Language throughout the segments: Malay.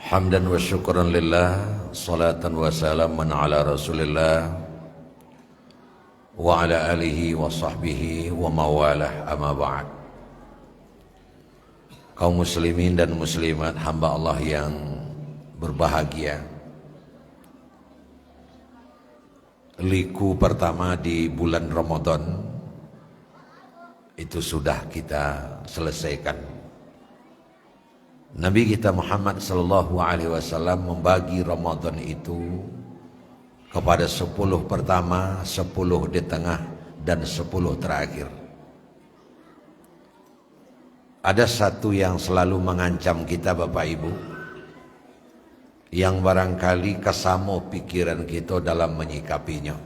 Hamdan wa syukran lillah, salatan wa salaman ala rasulillah wa ala alihi wa sahbihi wa mawalah, amma ba'd. Kaum muslimin dan muslimat, hamba Allah yang berbahagia, liku pertama di bulan Ramadan itu sudah kita selesaikan. Nabi kita Muhammad sallallahu alaihi wasallam membagi Ramadan itu kepada 10 pertama, 10 di tengah, dan 10 terakhir. Ada satu yang selalu mengancam kita Bapak Ibu, yang barangkali kesamo pikiran kita dalam menyikapinya.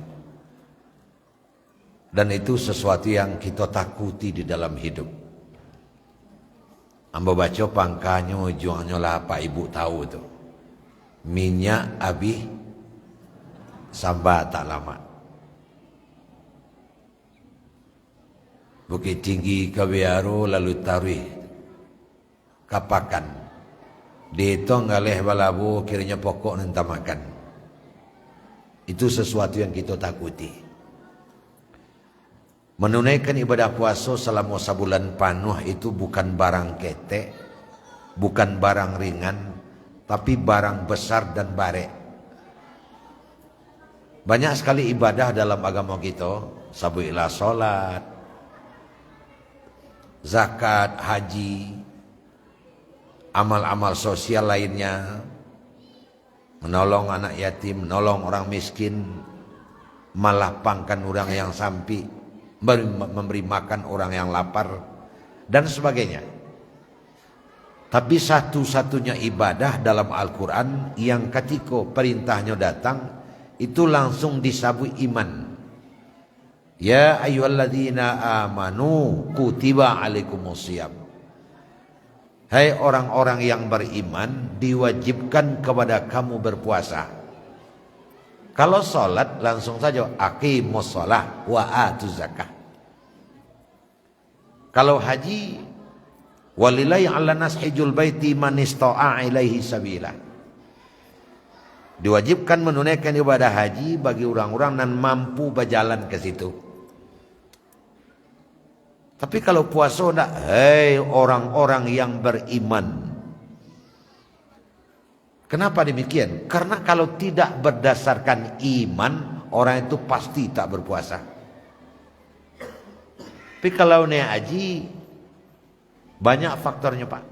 Dan itu sesuatu yang kita takuti di dalam hidup. Ambo baca pangkanyo juangnya lah Pak Ibu tahu tu. Minyak habis sambat tak lama. Bukit Tinggi Kawiaro lalu Tarwih Kapakan. Dito ngaleh balabu kirinya pokok nenta makan. Itu sesuatu yang kita takuti. Menunaikan ibadah puasa selama sebulan penuh itu bukan barang ketek, bukan barang ringan, tapi barang besar dan barek. Banyak sekali ibadah dalam agama kita, sabuilah solat, zakat, haji, amal-amal sosial lainnya, menolong anak yatim, menolong orang miskin, melapangkan orang yang sampi, memberi makan orang yang lapar, dan sebagainya. Tapi satu-satunya ibadah dalam Al-Quran yang ketika perintahnya datang itu langsung disabui iman. Ya ayyuhalladzina amanu kutiba alaikumusiyam. Hai orang-orang yang beriman, diwajibkan kepada kamu berpuasa. Kalau sholat langsung saja aqimus sholah wa atuz zakah. Kalau haji walillahi 'alan nas hijjul baiti man istata'a ilaihi sabila. Diwajibkan menunaikan ibadah haji bagi orang-orang yang mampu berjalan ke situ. Tapi kalau puasa enggak, hei orang-orang yang beriman. Kenapa demikian? Karena kalau tidak berdasarkan iman, orang itu pasti tak berpuasa. Tapi kalau naik haji, banyak faktornya Pak.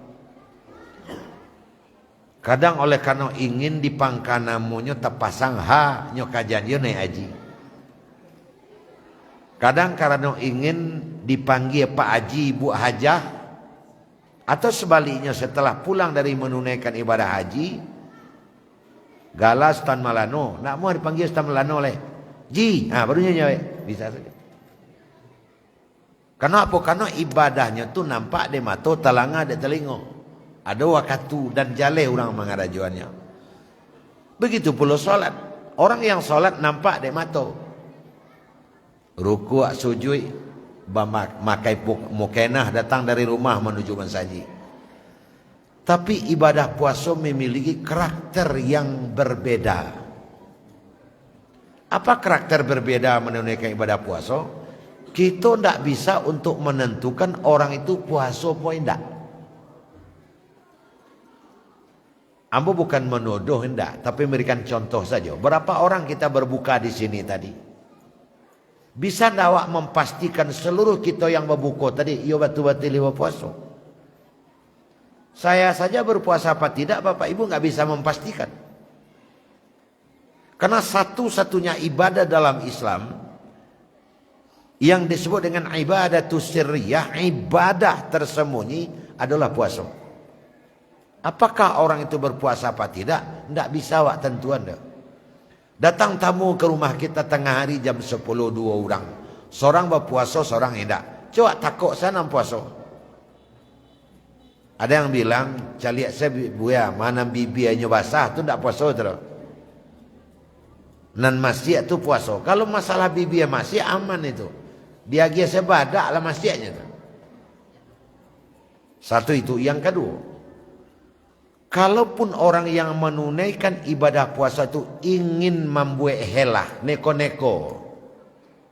Kadang oleh karena ingin dipangkanamunya terpasang ha nyokajan dia naik haji. Kadang karena ingin dipanggil Pak Haji, Bu Hajah, atau sebaliknya setelah pulang dari menunaikan ibadah haji, galas Stan Malano, nak mau dipanggil Stan Malano oleh Ji, baru nyawa bisa saja. Karena apa? Karena ibadahnya tu nampak di mata, telanga di telinga. Ada waktu dan jale orang mengarajuannya. Begitu pula solat. Orang yang solat nampak di mata. Ruku' sujud, makai mukenah datang dari rumah menuju mensaji. Tapi ibadah puasa memiliki karakter yang berbeda. Apa karakter berbeda menunaikan ibadah puasa? Kita tidak bisa untuk menentukan orang itu puasa apa tidak. Ambo bukan menuduh hendak, tapi memberikan contoh saja. Berapa orang kita berbuka di sini tadi? Bisa tidak awak memastikan seluruh kita yang berbuka tadi, ia betul-betul puasa? Saya saja berpuasa apa tidak, Bapak Ibu nggak bisa memastikan. Karena satu-satunya ibadah dalam Islam yang disebut dengan ibadatus sirriyah, ibadah tersembunyi adalah puasa. Apakah orang itu berpuasa apa tidak? Tidak bisa awak tentuan dah. Datang tamu ke rumah kita tengah hari jam 10, 2 orang. Seorang berpuasa, seorang tidak. Coba takut sana puasa. Ada yang bilang, caliak saya buaya, mana bibirnya basah tu tak puasa terus. Nan masjid tu puasa. Kalau masalah bibir masih aman itu. Dia dia sebadak lah masjidnya tu. Satu itu. Yang kedua, Kalaupun orang yang menunaikan ibadah puasa itu ingin membuat helah, neko-neko,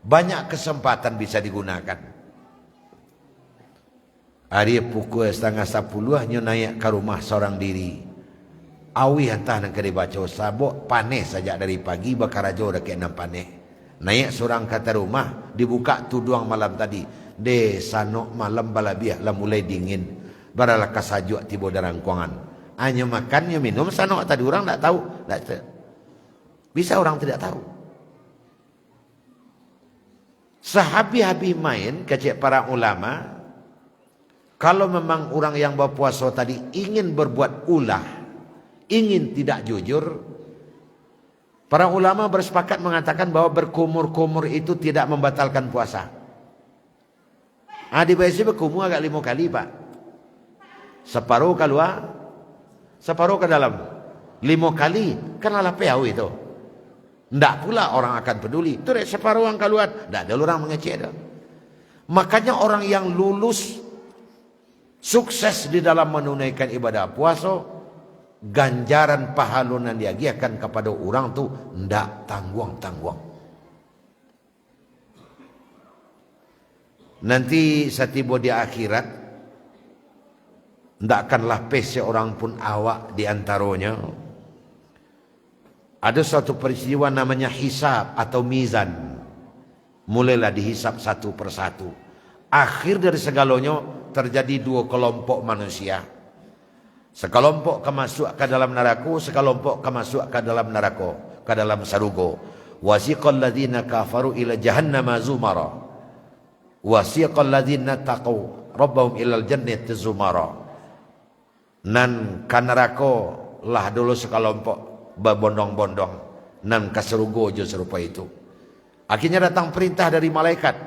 banyak kesempatan bisa digunakan. Hari pukul 9:30 nyo naik ke rumah seorang diri. Awi hantah nang kede baca sabok panes saja dari pagi bakar aja udah kayak 6 panes. Naik seorang kata rumah dibuka tuduang malam tadi. De sanok malam balabiah lah mulai dingin. Baralah kasajuk tiba darang kuangan. Hanya makannya minum sanok tadi orang tak tahu. Bisa orang tidak tahu. Sehabi-habi main kecek para ulama. Kalau memang orang yang berpuasa tadi ingin berbuat ulah, ingin tidak jujur, para ulama bersepakat mengatakan bahwa berkumur-kumur itu tidak membatalkan puasa. Di biasa berkumur agak 5 kali pak. Separuh keluar, separuh ke dalam. 5 kali, kan ala peau itu. Tidak pula orang akan peduli. Itu separuh yang keluar, tidak ada orang mengecek. Makanya orang yang lulus sukses di dalam menunaikan ibadah puasa, ganjaran pahalunan dia akan kepada orang tu ndak tangguang-tangguang. Nanti setiba di akhirat ndak akanlah pes seorang pun awak di antaranya. Ada suatu peristiwa namanya hisab atau mizan. Mulailah dihisab satu persatu. Akhir dari segalanya terjadi 2 kelompok manusia. Sekelompok kemasuk ke dalam neraka, sekelompok kemasuk ke dalam neraka, ke dalam sarugo. Wasiqal ladzina kafaru ila jahannama zumara. Wasiqal ladzina taqaw rabbahum ilal jannati zumara. Nan ka neraka lah dulu sekelompok berbondong-bondong, nan ka sarugo jo serupa itu. Akhirnya datang perintah dari malaikat.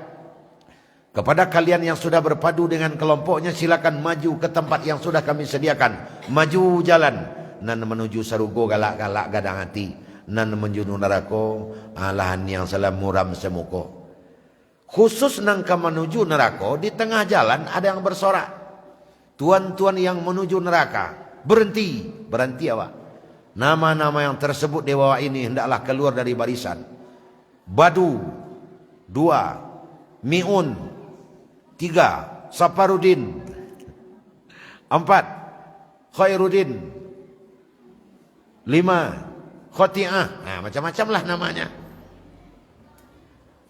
Kepada kalian yang sudah berpadu dengan kelompoknya, silakan maju ke tempat yang sudah kami sediakan. Maju jalan. Nan menuju sarugo galak-galak gadang hati. Nan menuju neraka lahan yang salah muram semuko. Khusus nang ke menuju neraka, di tengah jalan ada yang bersorak. Tuan-tuan yang menuju neraka, berhenti. Berhenti awak. Nama-nama yang tersebut di bawah ini hendaklah keluar dari barisan. Badu 2, Mi'un 3, Saparudin 4, Khairuddin 5, Khoti'ah. Macam-macam lah namanya.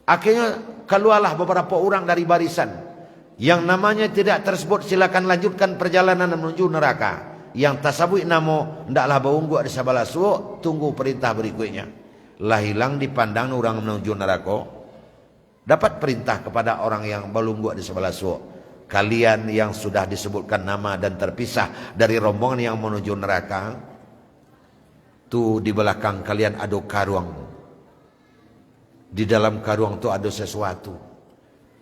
Akhirnya keluarlah beberapa orang dari barisan. Yang namanya tidak tersebut silakan lanjutkan perjalanan menuju neraka. Yang tasabui namo ndaklah baunggu ada sabalah suuk, tunggu perintah berikutnya. Lah hilang dipandang orang menuju neraka. Dapat perintah kepada orang yang belunggu di sebelah suuk. Kalian yang sudah disebutkan nama dan terpisah dari rombongan yang menuju neraka, tu di belakang kalian ada karung. Di dalam karung itu ada sesuatu.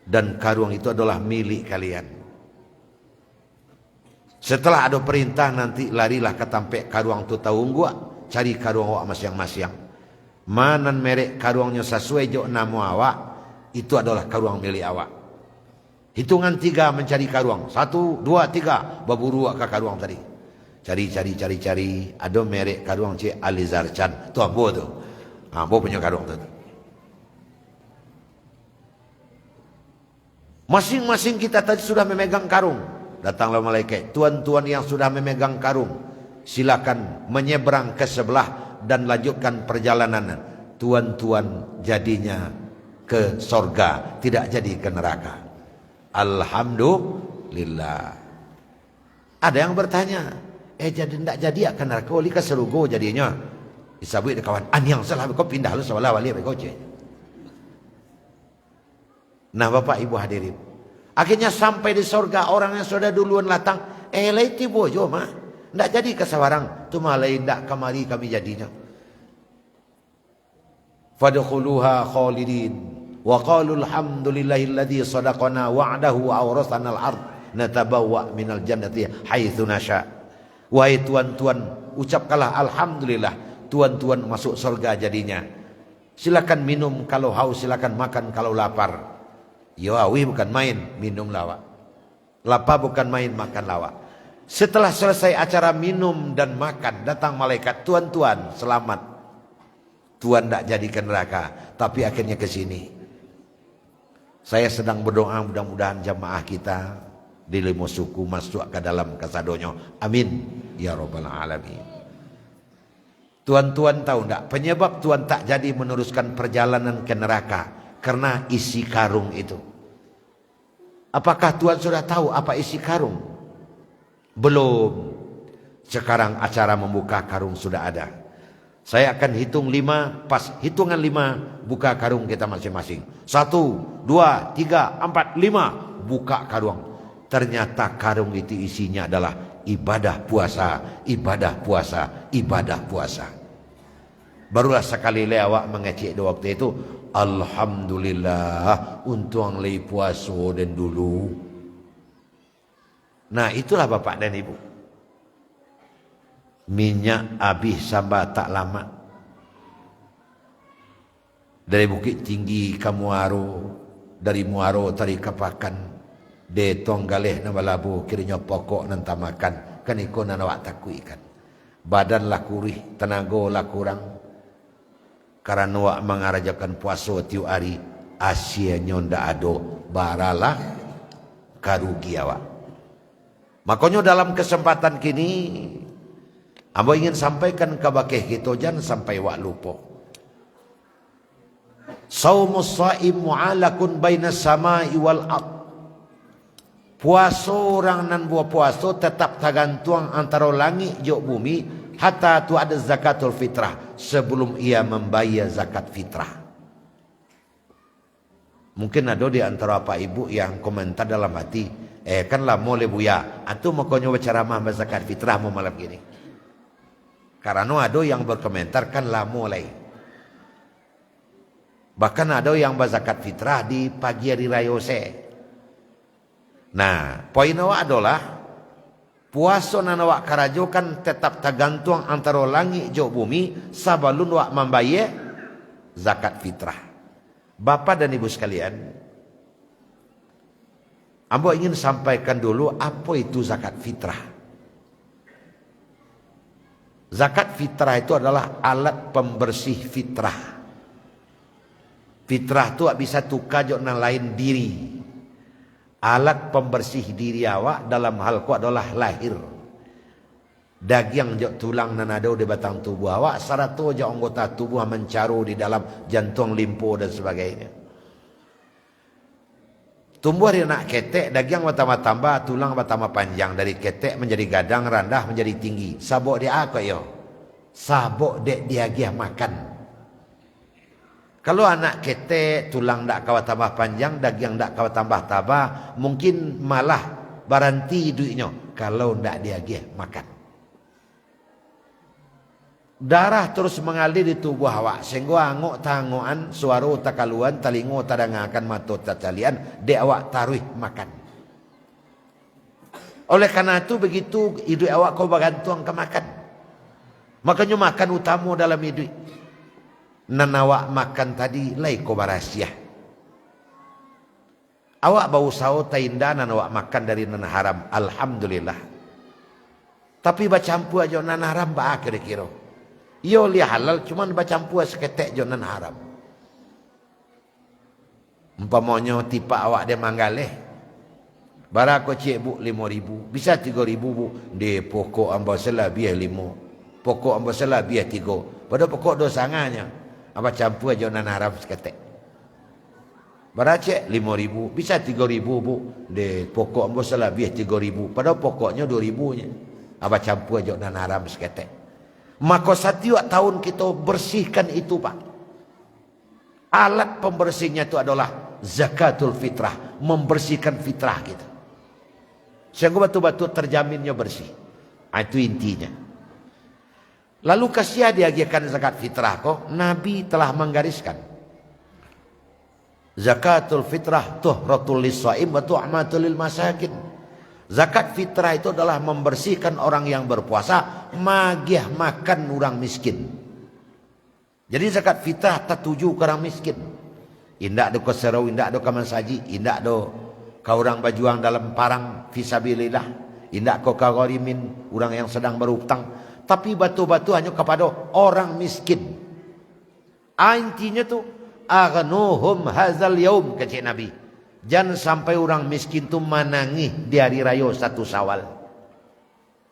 Dan karung itu adalah milik kalian. Setelah ada perintah nanti larilah ke tampek karung itu tahu gua, cari karung awak masing-masing. Mana merek karungnya sesuai jok nama awak, itu adalah karuang milik awak. Hitungan 3 mencari karuang. 1, 2, 3 berburu ke karuang tadi. Cari. Ada merek karuang cik Alizar Chan. Tu ambo tu. Ambo punya karuang tu. Masing-masing kita tadi sudah memegang karung. Datanglah malaikat. Tuan-tuan yang sudah memegang karung, silakan menyeberang ke sebelah dan lanjutkan perjalanan. Tuan-tuan jadinya ke sorga, tidak jadi ke neraka. Alhamdulillah. Ada yang bertanya, jadi tidak jadi akan neraka, oli ke serugo jadinya. Disabui de kawan, yang salah kau pindah lu sebelah wali kau cek. Nah Bapak Ibu hadirin, akhirnya sampai di sorga orang yang sudah duluan datang, laiti bojo mah, tidak jadi ke sawarang, tu malai tidak kemari kami jadinya. Fadkhuluha khalidin. Wa qalu alhamdulillahilladzi sadaqana wa'dahu wa awrasana al-ard natabawwa minal jannati haitsu nasha. Wahai tuan-tuan, ucapkanlah alhamdulillah, tuan-tuan masuk surga jadinya. Silakan minum kalau haus, silakan makan kalau lapar. Ya awi bukan main, minum lawak. Lapar bukan main, makan lawak. Setelah selesai acara minum dan makan, datang malaikat, tuan-tuan selamat. Tuan tak jadi ke neraka, tapi akhirnya ke sini. Saya sedang berdoa mudah-mudahan jamaah kita di lima suku masuk ke dalam kasadonyo. Amin ya rabbal alamin. Tuan-tuan tahu tak penyebab tuan tak jadi meneruskan perjalanan ke neraka? Karena isi karung itu. Apakah tuan sudah tahu apa isi karung? Belum. Sekarang acara membuka karung sudah ada. Saya akan hitung 5, pas hitungan 5 buka karung kita masing-masing. 1, 2, 3, 4, 5 buka karung. Ternyata karung itu isinya adalah ibadah puasa, ibadah puasa, ibadah puasa. Barulah sekali lewat mengecek di waktu itu, alhamdulillah untung lei puaso dan dulu. Nah itulah bapak dan ibu. Minyak habis sampai tak lama. Dari Bukit Tinggi ke Muaro, dari Muaro tadi Kapakan, de tonggaleh na Balabu kirinya pokok nan tamakan, kan ikon na awak takui kan. Badan lah kurih, tenaga lah kurang. Karena awak mengarajakan puasa tiu hari, Asia nyonda ado, baralah karugi awak. Makanya dalam kesempatan kini Amba ingin sampaikan ke bakeh kita jangan sampai wak lupa. Saumus saim mu'alakun bainas samai wal ard. Puasa orang nan buat puasa tetap tergantung antara langit jok bumi hatta tu ada zakatul fitrah sebelum ia membayar zakat fitrah. Mungkin ada di antara pak ibu yang komentar dalam hati, kan lah mau lebuya, atau mau konyo berceramah zakat fitrah mau malam gini. Karena ada yang berkomentar kan lah mulai. Bahkan ada yang berzakat fitrah di pagi hari raya se. Nah, poin awak adalah puasa nan awak karajo kan tetap tergantung antara langit jauh bumi sabalun awak membayar zakat fitrah. Bapak dan ibu sekalian, Ambo ingin sampaikan dulu apa itu zakat fitrah. Zakat fitrah itu adalah alat pembersih fitrah. Fitrah itu bisa tukar jok lain diri. Alat pembersih diri awak dalam hal ku adalah lahir. Daging jok tulang nan ada di batang tubuh awak, saratu jok anggota tubuh mencaru di dalam jantung, limpo dan sebagainya. Tumbuh dari anak ketek, daging bertambah-tambah, tulang bertambah panjang. Dari ketek menjadi gadang, randah menjadi tinggi. Sabuk dia apa yo? Sabuk dia makan. Kalau anak ketek, tulang tak kawa tambah panjang, daging tak kawa tambah, mungkin malah baranti duitnya. Kalau tak dia makan. Darah terus mengalir di tubuh awak sehingga angok tangoan suara takaluan talingo tadangakan mata tatalian de awak taruh makan. Oleh karena itu begitu hidup awak kau bergantung ke makan. Makanya makan utama dalam hidup. Nan awak makan tadi lai kau barasia. Awak bau sawo tainda nan awak makan dari nan haram, alhamdulillah. Tapi bacampur aja nan haram ba kira-kira. Yo li halal cuman bacampur seketek jonan haram. Umpamanya tipa awak dia manggaleh. Bara ko cik bu 5.000, bisa 3.000 bu. Di pokok amba salah biar 5. Pokok amba salah biar 3. Pada pokok dosanganya. Amba campur jonan haram seketek. Bara cik 5.000, bisa 3.000 bu. Di pokok amba salah biar 3.000. Pada pokoknya 2.000 nya. Amba campur jonan haram seketek. Maka setiap tahun kita bersihkan itu pak. Alat pembersihnya itu adalah zakatul fitrah. Membersihkan fitrah kita. Sehingga betul-betul terjaminnya bersih. Itu intinya. Lalu kasih diagiakan zakat fitrah kok. Nabi telah menggariskan. Zakatul fitrah tuhratul lis-shaim wa tu'matul lil masakin. Zakat fitrah itu adalah membersihkan orang yang berpuasa, magiah makan orang miskin. Jadi zakat fitrah tertuju ke orang miskin. Indak do keserau, indak do kaman saji, indak do ka orang berjuang dalam parang fisabilillah, Indak kau kagorimin orang yang sedang berhutang, tapi batu-batu hanya kepada orang miskin. Intinya tu aghnuhum hazal yaum, kata Nabi. Jangan sampai orang miskin tu menangis di hari raya 1 Syawal.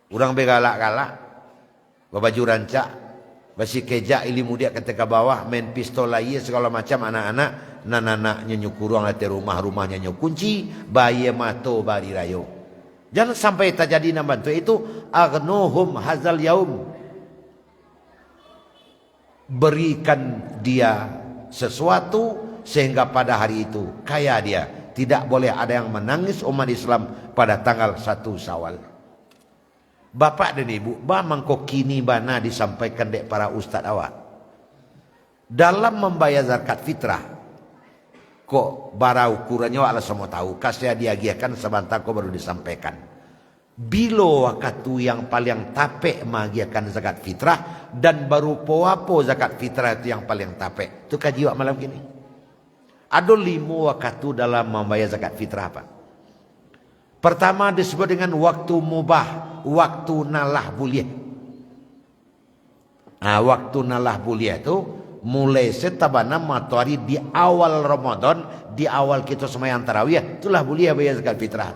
Orang begalak-galak, berbaju rancak, basi kejak ilmu dia ketika bawah, main pistol lagi segala macam, anak-anak, anak-anaknya nyukurang di rumah-rumahnya nyukunci, bayi mato bari raya. Jangan sampai terjadi nama bantu itu aghnuhum hazal yaum. Berikan dia sesuatu sehingga pada hari itu kaya dia. Tidak boleh ada yang menangis umat Islam pada tanggal 1 Syawal. Bapak dan ibu, mangko kini bana disampaikan dek para ustaz awak. Dalam membayar zakat fitrah, kok bara ukurannya ala semua tahu, kasih diagiakan sebentar kok baru disampaikan. Bilo waktu yang paling tapek mengagiakan zakat fitrah dan baru poapo zakat fitrah itu yang paling tapek. Itu kaji wak malam gini. Ada 5 waktu dalam membayar zakat fitrah apa? Pertama disebut dengan waktu mubah, waktu nalah boleh. Waktu nalah boleh itu mulai setabana matahari di awal Ramadan, di awal kita sembahyang tarawih, itulah boleh bayar zakat fitrah.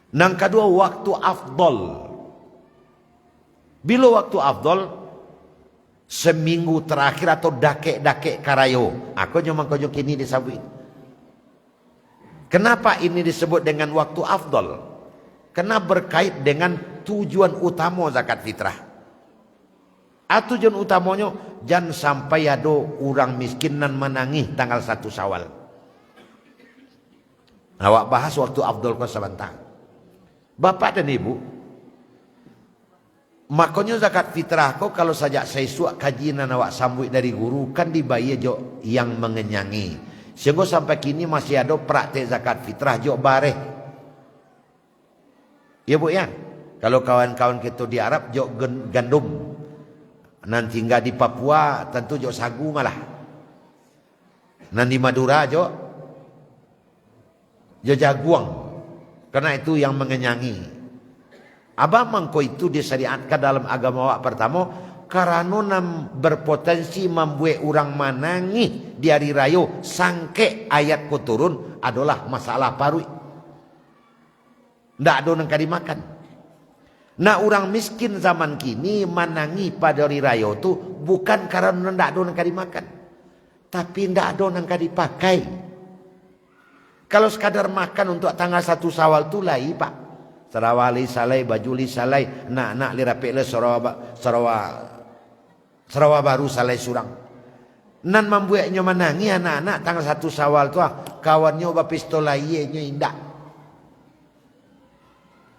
Yang kedua waktu afdol. Bila waktu afdol, seminggu terakhir atau dakek-dakek karayo. Aku cuma konyol kini disabui. Kenapa ini disebut dengan waktu afdol? Karena berkait dengan tujuan utama zakat fitrah. Tujuan utamanya jangan sampai ada orang miskin dan menangis tanggal 1 Syawal. Awak bahas waktu afdol kau sebentar. Bapak dan ibu, makanya zakat fitrah kau kalau saja saya suak kajian awak sambut dari guru kan dibayar jo yang mengenyangi. Sehingga sampai kini masih ada praktek zakat fitrah jo bareh. Ya bu ya. Kalau kawan-kawan kita di Arab jo gandum. Nanti tinggal di Papua tentu jo sagu malah. Nanti Madura jo jaguang. Karena itu yang mengenyangi. Abang mangko itu disyariatkan dalam agama awak pertama karena berpotensi membuat orang menangis di hari raya sangke ayat ku turun adalah masalah parui. Tidak ada yang dimakan. Nah orang miskin zaman kini menangis pada hari raya itu bukan karena tidak ada yang dimakan, tapi tidak ada yang dipakai. Kalau sekadar makan untuk tanggal 1 Syawal itu lain pak. Sarawali salai, baju li salai, nak lirapek le Sarawak baru salai surang. Nan membuatnya menangi anak-anak tanggal 1 Syawal tu kawannya bapistol lainnya indah.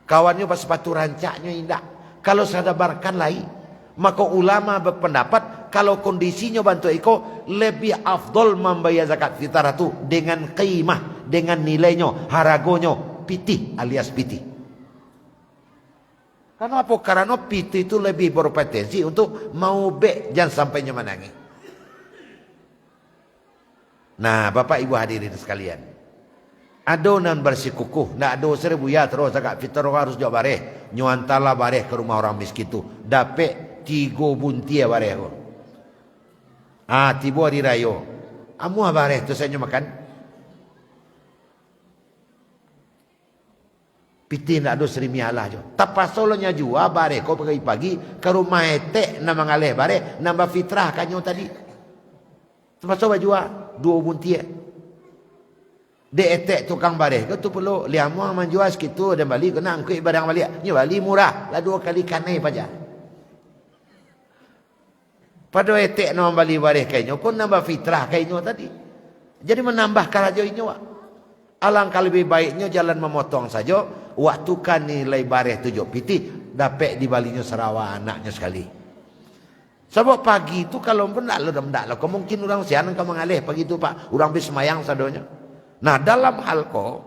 Kawannya sepatu rancaknya indah. Kalau sadabarkan lain, maka ulama berpendapat kalau kondisinya bantu iko lebih afdol membayar zakat fitrah itu dengan qimah, dengan nilainya, haragonya pitih alias pitih. Karena apa? Karena pitih itu lebih berpotensi untuk mau jangan sampainya menangis. Nah, Bapak Ibu hadirin sekalian, adonan bersikukuh, nak ada 1000 ya terus zakat fitrah harus jauh bareh, nyuantala bareh ke rumah orang miskin tu, dapat 3 buntia bareh. Tiba hari raya, amu bareh tu saya makan. Piti nak ada serimi Allah je. Tapasolnya jua bareh kau pagi-pagi ke rumah etek nama ngaleh bareh nambah fitrah kanyo tadi. Tapasol bajua 2 buntia. De etek tukang bareh ke tu perlu liamu menjual segitu dan balik kena angkut barang balik. Nya balik murah, lah 2 kali kanai paja. Pada etek nama balik bareh kanyo pun nambah fitrah kanyo tadi. Jadi menambah karajo inyo. Alangkah lebih baiknya jalan memotong saja. Waktu kan nilai bareh 7 pitih dapat di balinya Sarawak anaknya sekali. Sebab pagi itu kalau pun tak lah kemungkin orang sian kau mengalih pagi itu pak orang bis semayang sadonya. Nah dalam hal ko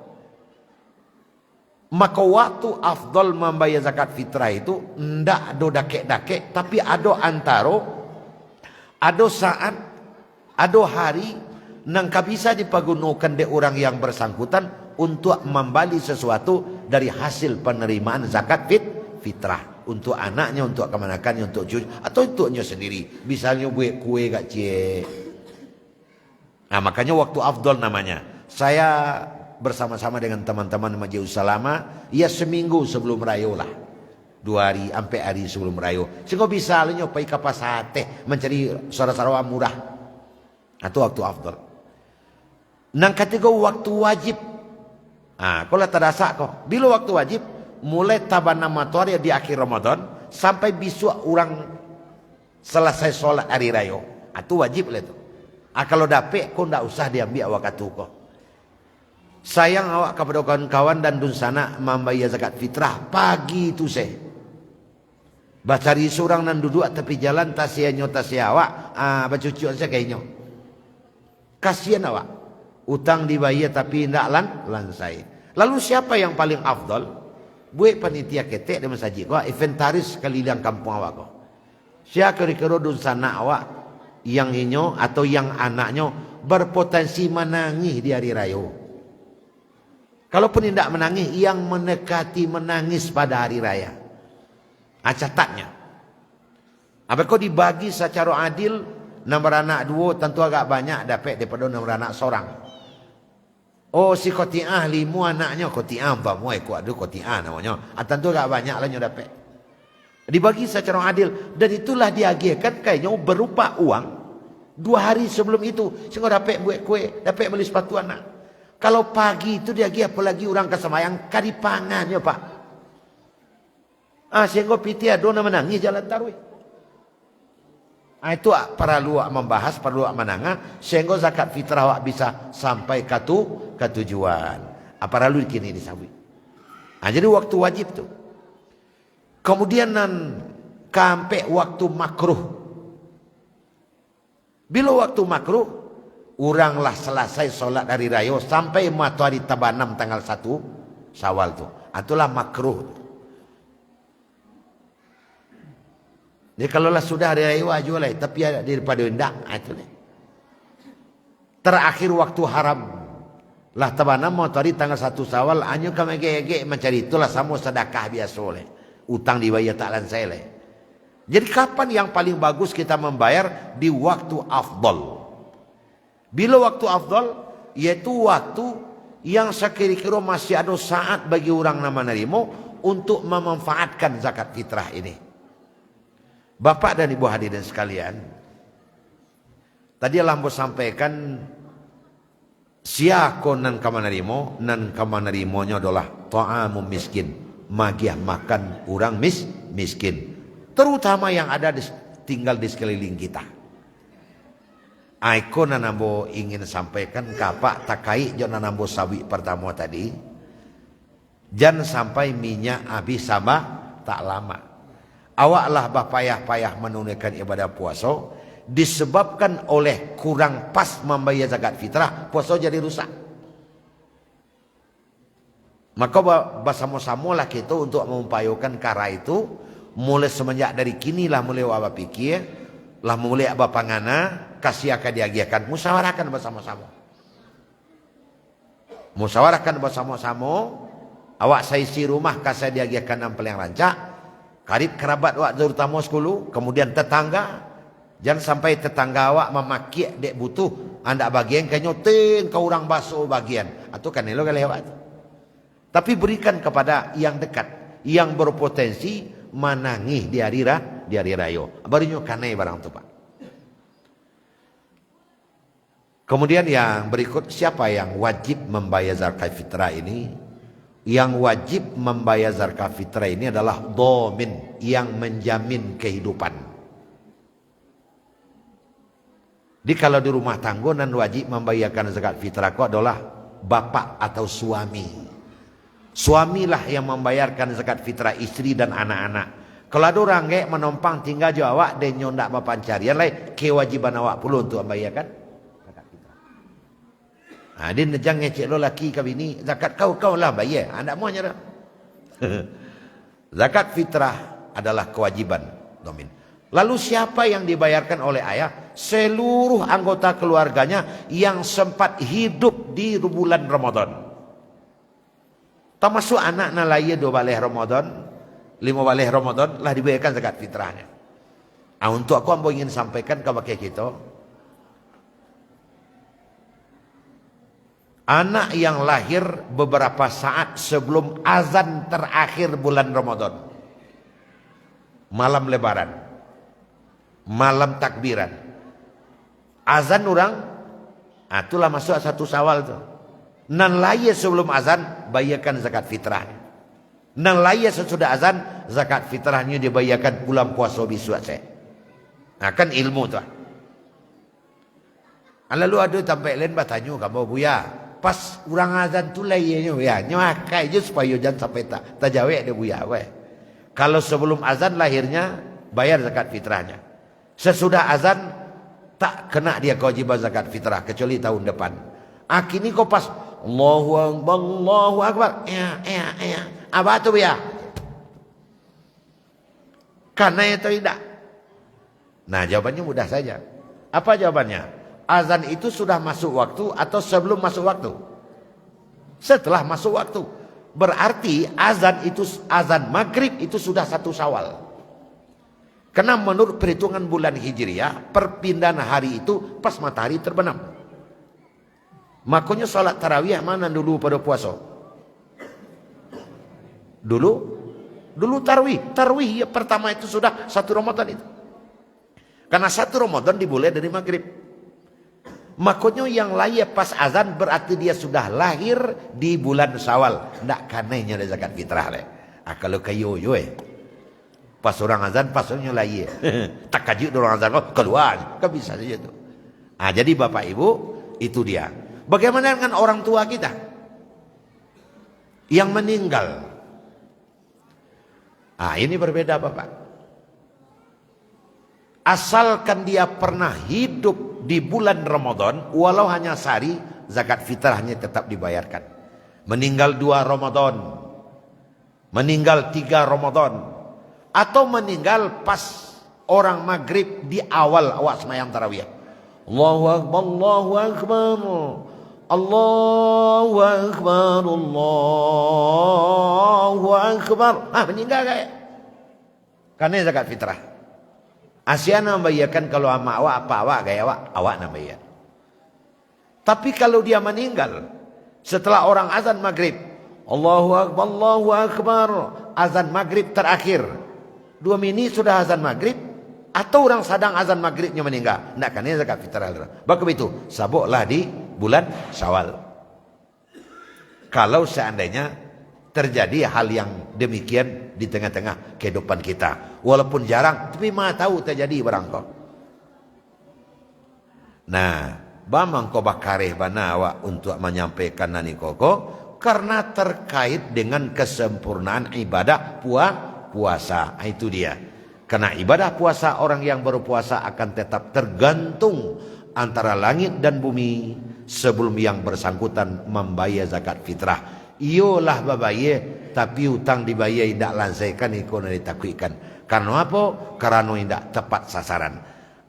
maka waktu afdal membayar zakat fitrah itu ndak ada dakek-dakek tapi ada antaro ada saat ada hari nang bisa dipagunakan de orang yang bersangkutan untuk membali sesuatu dari hasil penerimaan zakat fitrah untuk anaknya, untuk kemenakannya, untuk cucu, atau untuknya sendiri. Misalnya buat kue gak cie. Nah, makanya waktu afdol namanya. Saya bersama-sama dengan teman-teman Majelis Salama, ya seminggu sebelum rayo lah. 2 hari sampai hari sebelum rayo. Sehingga bisa lalu pergi ke pasar teh mencari sara-sarawa murah. Atau waktu afdol. Nang ketiga waktu wajib. Ah, kalau terasa kok. Bila waktu wajib, mulai tabanam matahari di akhir Ramadan sampai besok orang selesai sholat hari raya. Itu wajib lah itu. Ah, kalau dapet kau ndak usah diambil awak itu kok. Sayang awak kepada kawan-kawan dan dunsana membayar zakat fitrah pagi itu saya. Bacari seorang nan duduk tepi jalan tasianyo tasia awak, bacucuan saya kayaknya. Kasihan awak. Utang dibayar tapi tidak lansai. Lalu siapa yang paling afdal? Buat panitia ketek dan masjid kau, inventaris keliling kampung awak kau. Siapa kira-kira dunsana awak yang inyo atau yang anaknya berpotensi menangis di hari raya? Kalaupun tidak menangis, yang mendekati menangis pada hari raya. Catatnya. Apa kau dibagi secara adil, nomor anak 2 tentu agak banyak dapat daripada nomor anak seorang. Oh si kotiah 5 anaknya kotiah bamuai ku ada kotiah namanya. Tentu agak banyak lah yang dapat. Dibagi secara adil dan itulah diagihkan kayaknya berupa uang 2 hari sebelum itu sehingga dapat buat kue, dapat beli sepatu anak. Kalau pagi itu diagih apalagi orang kesemayang kadipangannya Pak. Sehingga piti adona menangis jalan tarwih. Itu perlu membahas, perlu menangah sehingga zakat fitrah awak bisa sampai ke tujuan. Perlu kini disabui. Jadi waktu wajib tu. Kemudian sampai waktu makruh. Bila waktu makruh, uranglah selesai solat hari raya sampai matahari tabanam tanggal 1 Syawal tu. Itulah makruh. Jadi kalau lah sudah hari raya wajib lah, tapi daripada hendak itu nih. Terakhir waktu haram lah tabanam matahari tanggal 1 Syawal hanya kami gege mencari itulah sama sedekah biasa oleh utang dibayar tak lansai leh. Jadi kapan yang paling bagus kita membayar? Di waktu afdal. Bila waktu afdal yaitu waktu yang sekira-kira masih ada saat bagi orang nama nerimo untuk memanfaatkan zakat fitrah ini. Bapak dan Ibu hadirin sekalian, tadi Lambo sampaikan siako nan kamanarimo, nan kamanarimonya adalah ta'amu miskin, magiah makan orang miskin, terutama yang ada tinggal di sekeliling kita. Aiko nanambo ingin sampaikan kapak takai jo nanambo sawi pertama tadi, jangan sampai minyak habis sama tak lama. Awaklah berpayah-payah menunaikan ibadah puasa disebabkan oleh kurang pas membayar zakat fitrah, puasa jadi rusak. Maka bersama-sama lah kita untuk mengupayakan cara itu mulai semenjak dari kini lah mulai awak pikir lah mulai abah pangana kasih akan diagiakan musyawarahkan bersama-sama. Musyawarahkan bersama-sama. Awak saisi rumah kasih diagiakan nampel yang rancak. Karib kerabat awak terutama sekulu, kemudian tetangga. Jangan sampai tetangga awak memaki dek butuh anda bagian kayaknya ten kau orang basuh bagian. Atau kan elo kali awak. Tapi berikan kepada yang dekat, yang berpotensi menangis di hari raya. Barunya kanai barang tu Pak. Kemudian yang berikut, siapa yang wajib membayar zakat fitrah ini? Yang wajib membayar zakat fitrah ini adalah dhamin, yang menjamin kehidupan. Jadi kalau di rumah tangga dan wajib membayarkan zakat fitrah kok adalah bapak atau suami. Suamilah yang membayarkan zakat fitrah istri dan anak-anak. Kalau ada orang yang menompang tinggal jo awak dan ndak papancarian lain, kewajiban awak perlu untuk membayarkan. Dia nejang ngecek lo laki kau ini zakat kau lah bayar. Anda mau nyerah. Zakat fitrah adalah kewajiban dhamin. Lalu siapa yang dibayarkan oleh ayah? Seluruh anggota keluarganya yang sempat hidup di bulan Ramadan. Termasuk anak nalaya 2 balih Ramadan, 5 balih Ramadan lah dibayarkan zakat fitrahnya. Untuk aku ambo ingin sampaikan kepada kita, anak yang lahir beberapa saat sebelum azan terakhir bulan Ramadan, malam lebaran, malam takbiran, azan orang, itulah masuk 1 Syawal tu. Nan laya sebelum azan bayarkan zakat fitrah. Nan laya sesudah azan zakat fitrahnya dibayarkan bulan puasa bisu saya. Nah kan ilmu tu. Lalu ada sampai lain bertanya kamu buya, pas orang azan tu layanya buya, nyakai je supaya jangan sampai tak jawab dia buya. Kalau sebelum azan lahirnya bayar zakat fitrahnya. Sesudah azan tak kena dia kewajiban zakat fitrah kecuali tahun depan. Kini kau pas Allahu Akbar, Allahu Akbar. Apa tu ya? Karena itu tidak. Nah jawabannya mudah saja. Apa jawabannya? Azan itu sudah masuk waktu atau sebelum masuk waktu? Setelah masuk waktu. Berarti azan maghrib itu sudah 1 Syawal. Karena menurut perhitungan bulan Hijriah, perpindahan hari itu pas matahari terbenam. Makanya salat tarawih mana dulu pada puasa? Dulu tarawih ya, pertama itu sudah 1 Ramadan itu. Karena 1 Ramadan dimulai dari maghrib. Makanya yang lahir pas azan berarti dia sudah lahir di bulan Syawal. Tidak kanainya ada zakat fitrah. Kalau kayu pas orang azan pasnya lahir. Tak kaji orang azan keluar. Kan bisa saja itu. Jadi Bapak Ibu itu dia. Bagaimana dengan orang tua kita yang meninggal? Ini berbeda Bapak. Asalkan dia pernah hidup di bulan Ramadan, walau hanya sehari, zakat fitrahnya tetap dibayarkan. Meninggal 2 Ramadan, meninggal 3 Ramadan, atau meninggal pas orang maghrib di awal awak semayang tarawih. Allahu Akbar, Allahu Akbar, Allahu Akbar, Allahu Akbar. Meninggal gak ya? Karena zakat fitrah. Asyana membayarkan kalau ama awak apa awak gaya awak nak bayar. Tapi kalau dia meninggal setelah orang azan maghrib, Allahu Akbar, Allahu Akbar, azan maghrib terakhir, 2 menit sudah azan maghrib, atau orang sedang azan maghribnya meninggal, nak kan zakat fitrah. Bagaimana itu? Sabuklah di bulan Syawal. Kalau seandainya terjadi hal yang demikian di tengah-tengah kehidupan kita, walaupun jarang, tapi mah tahu terjadi barang kau. Nah, bamang kau bakareh bana awak untuk menyampaikan nani koko karena terkait dengan kesempurnaan ibadah puasa. Itu dia. Karena ibadah puasa orang yang berpuasa akan tetap tergantung antara langit dan bumi sebelum yang bersangkutan membayar zakat fitrah. Iyalah babayar tapi hutang dibayar tidak lansaikan ikut ditakwikan. Karena apa? Karena tidak tepat sasaran.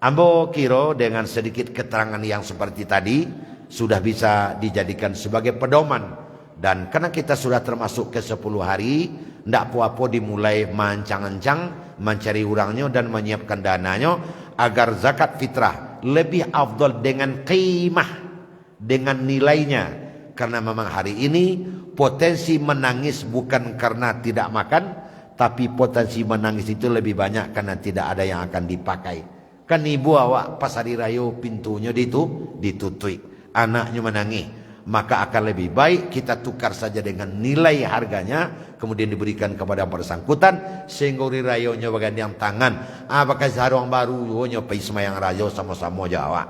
Ambo kira dengan sedikit keterangan yang seperti tadi sudah bisa dijadikan sebagai pedoman. Dan karena kita sudah termasuk ke 10 hari, tidak apa-apa dimulai mancang-ancang mencari urangnya dan menyiapkan dananya agar zakat fitrah lebih afdal dengan qimah, dengan nilainya. Karena memang hari ini potensi menangis bukan karena tidak makan, tapi potensi menangis itu lebih banyak karena tidak ada yang akan dipakai. Kan ibu awak pas hari raya pintunya ditutup, anaknya menangis. Maka akan lebih baik kita tukar saja dengan nilai harganya, kemudian diberikan kepada bersangkutan sehingga rayanya bagian tangan. Pakai sarung baru nyo pai semayang rayo sama-sama Jawa.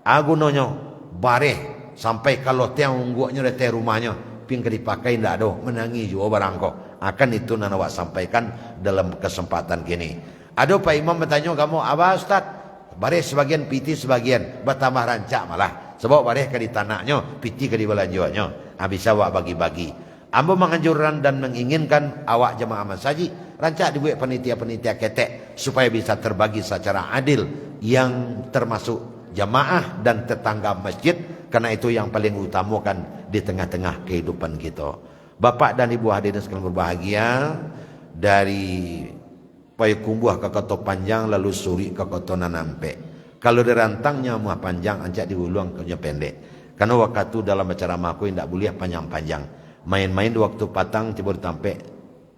Aku nonyo bareh sampai kalau tiang ungguknya di rumahnya ping dipakai ndak do menangi juga barang kok. Akan itu nan awak sampaikan dalam kesempatan kini. Ada Pak Imam bertanya kamu, "Apa Ustaz?" Bareh sebagian piti sebagian bertambah rancak malah. Sebab bareh ke di tanahnya, piti ke di belanjuannya. Bisa awak bagi-bagi. Ambo menganjurkan dan menginginkan awak jemaah masaji rancak dibuat panitia-panitia ketek supaya bisa terbagi secara adil yang termasuk jemaah dan tetangga masjid, karena itu yang paling utamakan di tengah-tengah kehidupan kita. Bapak dan Ibu hadirin sekalian berbahagia, dari Payakumbuh ke Koto Panjang lalu Suri ke Koto Nanampe. Kalau dirantangnya mah panjang, ancak diuluang ke pendek. Karena waktu dalam ceramah aku tidak boleh panjang-panjang. Main-main di waktu patang coba sampai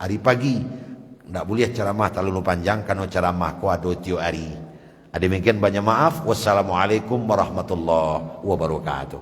hari pagi. Tidak boleh ceramah terlalu panjang karena ceramah aku ada tiap hari. Ada mungkin banyak maaf. Wassalamualaikum warahmatullahi wabarakatuh.